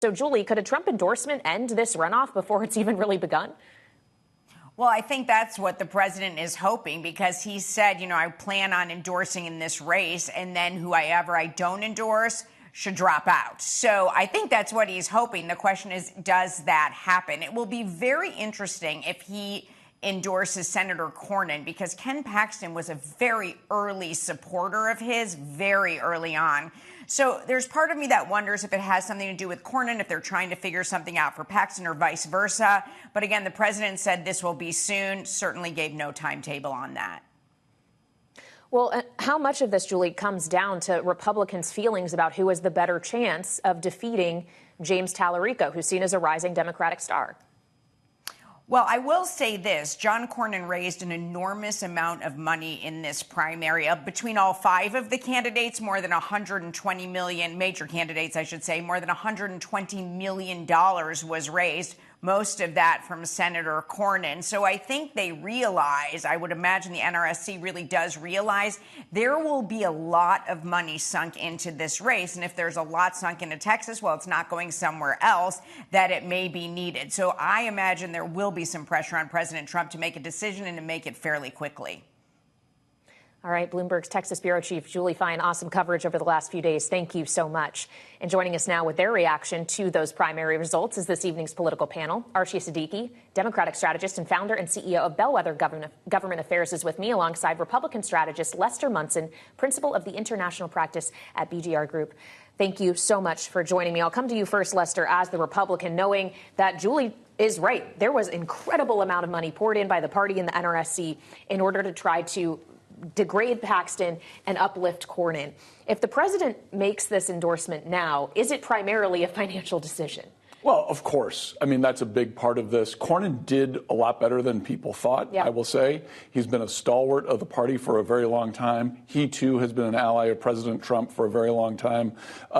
So, Julie, could a Trump endorsement end this runoff before it's even really begun? Well, I think that's what the president is hoping, because he said, I plan on endorsing in this race, and then whoever I don't endorse should drop out. So I think that's what he's hoping. The question is, does that happen? It will be very interesting if he endorses Senator Cornyn, because Ken Paxton was a very early supporter of his, very early on. So there's part of me that wonders if it has something to do with Cornyn, if they're trying to figure something out for Paxton or vice versa. But again, the president said this will be soon, certainly gave no timetable on that. Well, how much of this, Julie, comes down to Republicans' feelings about who has the better chance of defeating James Tallarico, who's seen as a rising Democratic star? Well, I will say this. John Cornyn raised an enormous amount of money in this primary. Between all five of the candidates, more than 120 million, major candidates, I should say, more than $120 million was raised, most of that from Senator Cornyn. So I think they realize, I would imagine the NRSC really does realize, there will be a lot of money sunk into this race. And if there's a lot sunk into Texas, well, it's not going somewhere else, that it may be needed. So I imagine there will be some pressure on President Trump to make a decision and to make it fairly quickly. All right, Bloomberg's Texas Bureau Chief Julie Fine, awesome coverage over the last few days. Thank you so much. And joining us now with their reaction to those primary results is this evening's political panel. Arshi Siddiqui, Democratic strategist and founder and CEO of Bellwether Government Affairs, is with me alongside Republican strategist Lester Munson, principal of the international practice at BGR Group. Thank you so much for joining me. I'll come to you first, Lester, as the Republican, knowing that Julie is right. There was an incredible amount of money poured in by the party and the NRSC in order to try to degrade Paxton and uplift Cornyn. If the president makes this endorsement now, is it primarily a financial decision? Well, of course. I mean, that's a big part of this. Cornyn did a lot better than people thought, I will say. He's been a stalwart of the party for a very long time. He, too, has been an ally of President Trump for a very long time.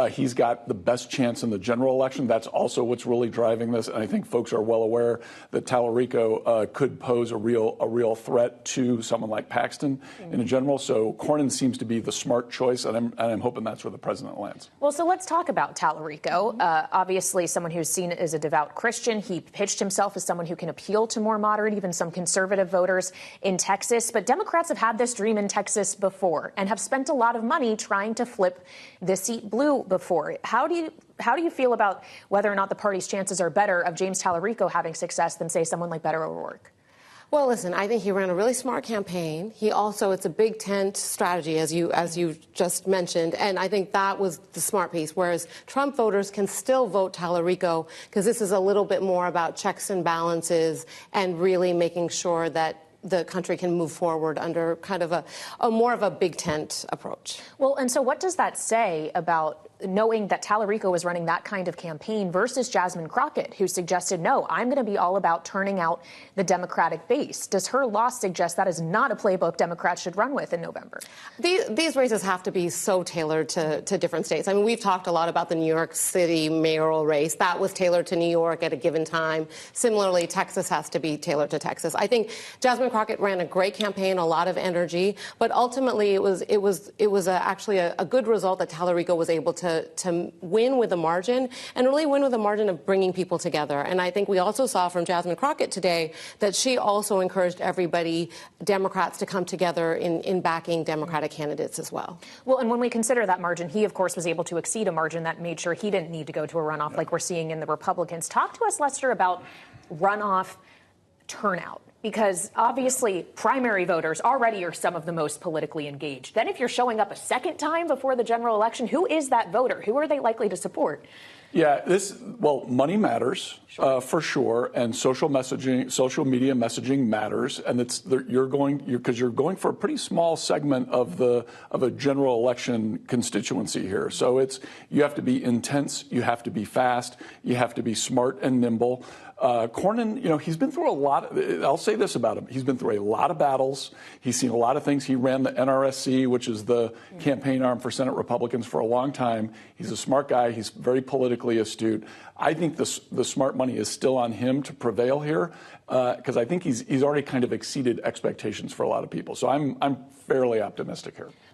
He's got the best chance in the general election. That's also what's really driving this. And I think folks are well aware that Tallarico could pose a real threat to someone like Paxton in general. So Cornyn seems to be the smart choice, and I'm hoping that's where the president lands. Well, so let's talk about Tallarico. Obviously, someone who's seen as a devout Christian. He pitched himself as someone who can appeal to more moderate, even some conservative voters in Texas. But Democrats have had this dream in Texas before and have spent a lot of money trying to flip the seat blue before. How do you feel about whether or not the party's chances are better of James Tallarico having success than, say, someone like Beto O'Rourke? Well, listen, I think he ran a really smart campaign. He also, it's a big tent strategy, as you just mentioned, and I think that was the smart piece, whereas Trump voters can still vote Tallarico because this is a little bit more about checks and balances and really making sure that the country can move forward under kind of a more of a big tent approach. Well, and so what does that say about knowing that Tallarico was running that kind of campaign versus Jasmine Crockett, who suggested, no, I'm going to be all about turning out the Democratic base? Does her loss suggest that is not a playbook Democrats should run with in November? These races have to be so tailored to different states. I mean, we've talked a lot about the New York City mayoral race. That was tailored to New York at a given time. Similarly, Texas has to be tailored to Texas. I think Jasmine Crockett ran a great campaign, a lot of energy, but ultimately it was actually a good result that Tallarico was able to win with a margin, and really win with a margin of bringing people together. And I think we also saw from Jasmine Crockett today that she also encouraged everybody, Democrats, to come together in backing Democratic candidates as well. Well, and when we consider that margin, he, of course, was able to exceed a margin that made sure he didn't need to go to a runoff like we're seeing in the Republicans. Talk to us, Lester, about runoff turnout. Because obviously primary voters already are some of the most politically engaged. Then if you're showing up a second time before the general election, who is that voter? Who are they likely to support? Yeah, money matters, for sure, and social media messaging matters, and you're going for a pretty small segment of a general election constituency here. So you have to be intense, you have to be fast, you have to be smart and nimble. Cornyn, he's been through a lot. I'll say this about him. He's been through a lot of battles. He's seen a lot of things. He ran the NRSC, which is the campaign arm for Senate Republicans, for a long time. He's a smart guy. He's very politically astute. I think the smart money is still on him to prevail here, because I think he's already kind of exceeded expectations for a lot of people. So I'm fairly optimistic here.